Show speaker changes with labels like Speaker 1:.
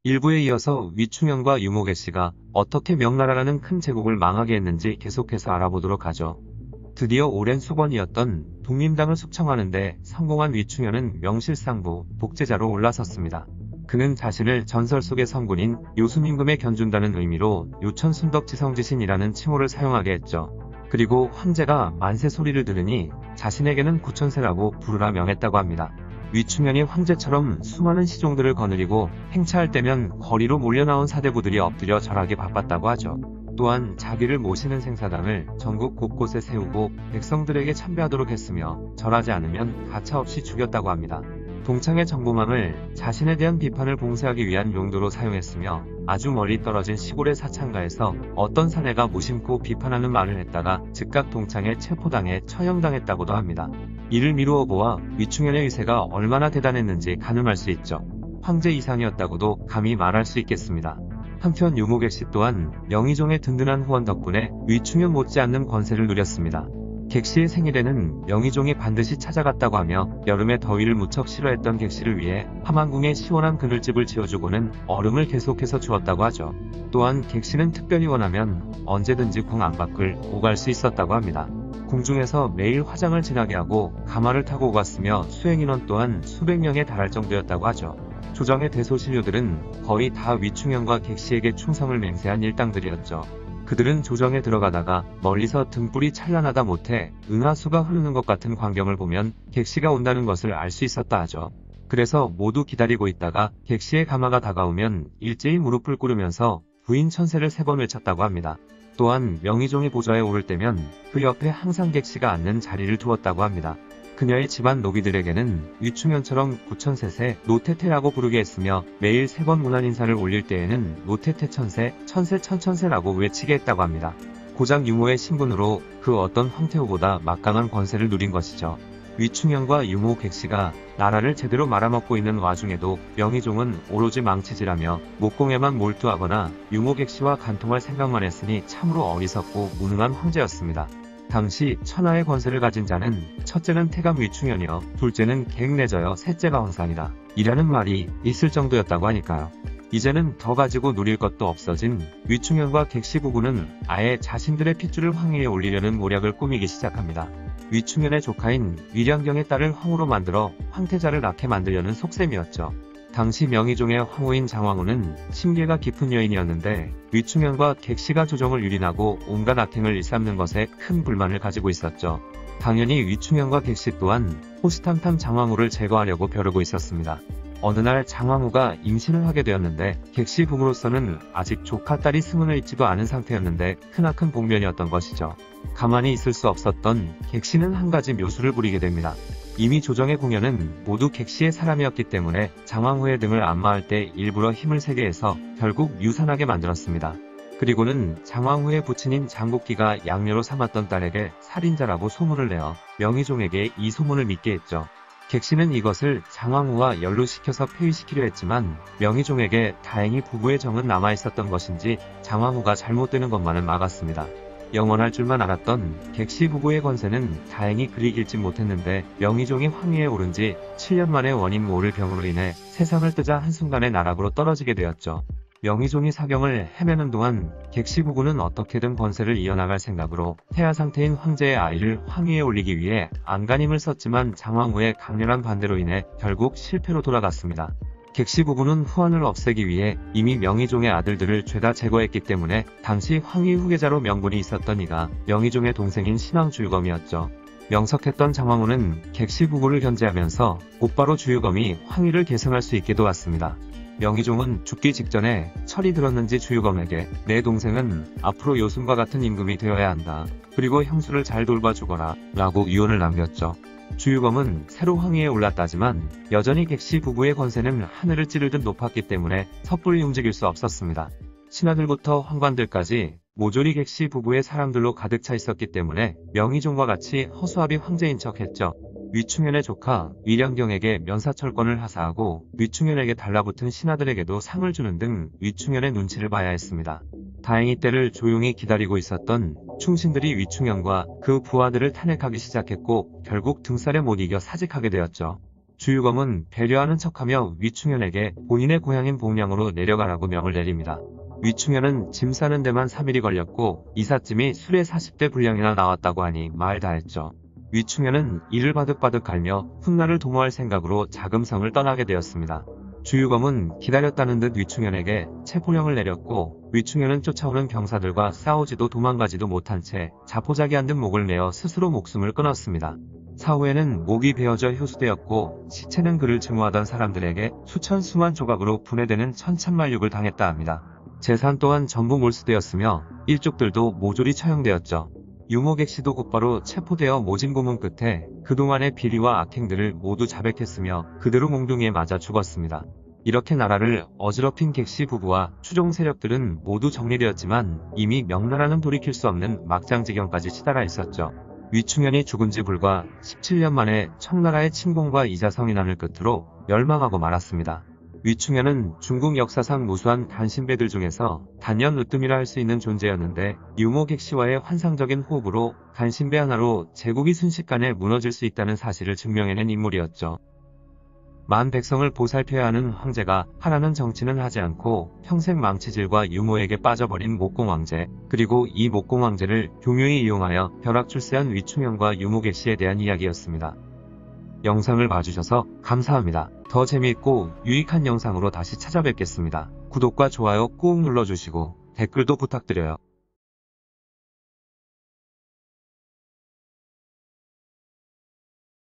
Speaker 1: 일부에 이어서 위충현과 유목애씨가 어떻게 명나라라는 큰 제국을 망하게 했는지 계속해서 알아보도록 하죠. 드디어 오랜 숙원이었던 독림당을 숙청하는데 성공한 위충현은 명실상부 복제자로 올라섰습니다. 그는 자신을 전설 속의 성군인 요순임금에 견준다는 의미로 요천순덕지성지신이라는 칭호를 사용하게 했죠. 그리고 황제가 만세 소리를 들으니 자신에게는 구천세라고 부르라 명했다고 합니다. 위충현이 황제처럼 수많은 시종들을 거느리고 행차할 때면 거리로 몰려나온 사대부들이 엎드려 절하기 바빴다고 하죠. 또한 자기를 모시는 생사당을 전국 곳곳에 세우고 백성들에게 참배하도록 했으며 절하지 않으면 가차없이 죽였다고 합니다. 동창의 정보망을 자신에 대한 비판을 봉쇄하기 위한 용도로 사용했으며 아주 멀리 떨어진 시골의 사창가에서 어떤 사내가 무심코 비판하는 말을 했다가 즉각 동창에 체포당해 처형당했다고도 합니다. 이를 미루어 보아 위충현의 의세가 얼마나 대단했는지 가늠할 수 있죠. 황제 이상이었다고도 감히 말할 수 있겠습니다. 한편 유목객씨 또한 명의종의 든든한 후원 덕분에 위충현 못지않는 권세를 누렸습니다. 객씨의 생일에는 명의종이 반드시 찾아갔다고 하며 여름의 더위를 무척 싫어했던 객씨를 위해 함안궁에 시원한 그늘집을 지어주고는 얼음을 계속해서 주었다고 하죠. 또한 객씨는 특별히 원하면 언제든지 궁 안팎을 오갈 수 있었다고 합니다. 궁중에서 매일 화장을 지나게 하고 가마를 타고 오갔으며 수행인원 또한 수백 명에 달할 정도였다고 하죠. 조정의 대소신료들은 거의 다 위충현과 객씨에게 충성을 맹세한 일당들이었죠. 그들은 조정에 들어가다가 멀리서 등불이 찬란하다 못해 은하수가 흐르는 것 같은 광경을 보면 객씨가 온다는 것을 알 수 있었다 하죠. 그래서 모두 기다리고 있다가 객씨의 가마가 다가오면 일제히 무릎을 꿇으면서 부인 천세를 3번 외쳤다고 합니다. 또한 명의종이 보좌에 오를 때면 그 옆에 항상 객씨가 앉는 자리를 두었다고 합니다. 그녀의 집안 노비들에게는 위충현처럼 구천세세 노태태라고 부르게 했으며 매일 3번 문안 인사를 올릴 때에는 노태태 천세, 천세 천천세라고 외치게 했다고 합니다. 고장 유모의 신분으로 그 어떤 황태후보다 막강한 권세를 누린 것이죠. 위충현과 유모 객씨가 나라를 제대로 말아먹고 있는 와중에도 명의종은 오로지 망치질하며 목공에만 몰두하거나 유모 객씨와 간통할 생각만 했으니 참으로 어리석고 무능한 황제였습니다. 당시 천하의 권세를 가진 자는 첫째는 태감 위충현이여 둘째는 객내저여 셋째가 황산이다 이라는 말이 있을 정도였다고 하니까요. 이제는 더 가지고 누릴 것도 없어진 위충현과 객씨 부부는 아예 자신들의 핏줄을 황위에 올리려는 모략을 꾸미기 시작합니다. 위충현의 조카인 위량경의 딸을 황후로 만들어 황태자를 낳게 만들려는 속셈이었죠. 당시 명의종의 황후인 장황후는 심기가 깊은 여인이었는데 위충현과 객씨가 조정을 유린하고 온갖 악행을 일삼는 것에 큰 불만을 가지고 있었죠. 당연히 위충현과 객씨 또한 호시탐탐 장황후를 제거하려고 벼르고 있었습니다. 어느 날 장황후가 임신을 하게 되었는데 객씨 부부로서는 아직 조카 딸이 승운을 잊지도 않은 상태였는데 크나큰 복면이었던 것이죠. 가만히 있을 수 없었던 객씨는 한 가지 묘수를 부리게 됩니다. 이미 조정의 궁녀는 모두 객씨의 사람이었기 때문에 장황후의 등을 안마할 때 일부러 힘을 세게 해서 결국 유산하게 만들었습니다. 그리고는 장황후의 부친인 장국기가 양녀로 삼았던 딸에게 살인자라고 소문을 내어 명의종에게 이 소문을 믿게 했죠. 객씨는 이것을 장황후와 연루시켜서 폐위시키려 했지만 명의종에게 다행히 부부의 정은 남아있었던 것인지 장황후가 잘못되는 것만은 막았습니다. 영원할 줄만 알았던 객씨 부부의 권세는 다행히 그리 길지 못했는데 명의종이 황위에 오른 지 7년 만에 원인 모를 병으로 인해 세상을 뜨자 한순간에 나락으로 떨어지게 되었죠. 명의종이 사경을 헤매는 동안 객씨 부부는 어떻게든 권세를 이어나갈 생각으로 태아 상태인 황제의 아이를 황위에 올리기 위해 안간힘을 썼지만 장황후의 강렬한 반대로 인해 결국 실패로 돌아갔습니다. 객씨 부부는 후환을 없애기 위해 이미 명의종의 아들들을 죄다 제거했기 때문에 당시 황위 후계자로 명분이 있었던 이가 명의종의 동생인 신왕주유검이었죠. 명석했던 장황후는 객씨 부부를 견제하면서 곧바로 주유검이 황위를 계승할 수 있게 도왔습니다. 명의종은 죽기 직전에 철이 들었는지 주유검에게 내 동생은 앞으로 요순과 같은 임금이 되어야 한다. 그리고 형수를 잘 돌봐주거라 라고 유언을 남겼죠. 주유검은 새로 황위에 올랐다지만 여전히 객씨 부부의 권세는 하늘을 찌르듯 높았기 때문에 섣불리 움직일 수 없었습니다. 신하들부터 황관들까지 모조리 객씨 부부의 사람들로 가득 차 있었기 때문에 명의종과 같이 허수아비 황제인 척했죠. 위충현의 조카 위량경에게 면사철권을 하사하고 위충현에게 달라붙은 신하들에게도 상을 주는 등 위충현의 눈치를 봐야 했습니다. 다행히 때를 조용히 기다리고 있었던 충신들이 위충현과 그 부하들을 탄핵하기 시작했고 결국 등살에 못 이겨 사직하게 되었죠. 주유검은 배려하는 척하며 위충현에게 본인의 고향인 봉량으로 내려가라고 명을 내립니다. 위충현은 짐 싸는 데만 3일이 걸렸고 이삿짐이 수레 40대 분량이나 나왔다고 하니 말 다했죠. 위충현은 이를 바득바득 갈며 훗날을 도모할 생각으로 자금성을 떠나게 되었습니다. 주유검은 기다렸다는 듯 위충현에게 체포령을 내렸고 위충현은 쫓아오는 병사들과 싸우지도 도망가지도 못한 채 자포자기한 듯 목을 메어 스스로 목숨을 끊었습니다. 사후에는 목이 베어져 효수되었고 시체는 그를 증오하던 사람들에게 수천 수만 조각으로 분해되는 천찬말육을 당했다 합니다. 재산 또한 전부 몰수되었으며 일족들도 모조리 처형되었죠. 유목액씨도 곧바로 체포되어 모진 고문 끝에 그동안의 비리와 악행들을 모두 자백했으며 그대로 몽둥이에 맞아 죽었습니다. 이렇게 나라를 어지럽힌 객씨 부부와 추종 세력들은 모두 정리되었지만 이미 명나라는 돌이킬 수 없는 막장지경까지 치달아 있었죠. 위충현이 죽은 지 불과 17년 만에 청나라의 침공과 이자성인환을 끝으로 멸망하고 말았습니다. 위충현은 중국 역사상 무수한 간신배들 중에서 단연 으뜸이라 할 수 있는 존재였는데 유목객씨와의 환상적인 호흡으로 간신배 하나로 제국이 순식간에 무너질 수 있다는 사실을 증명해낸 인물이었죠. 만 백성을 보살펴야 하는 황제가 하라는 정치는 하지 않고 평생 망치질과 유모에게 빠져버린 목공황제, 그리고 이 목공황제를 교묘히 이용하여 벼락출세한 위충현과 유목객씨에 대한 이야기였습니다. 영상을 봐주셔서 감사합니다. 더 재미있고 유익한 영상으로 다시 찾아뵙겠습니다. 구독과 좋아요 꾹 눌러주시고 댓글도 부탁드려요.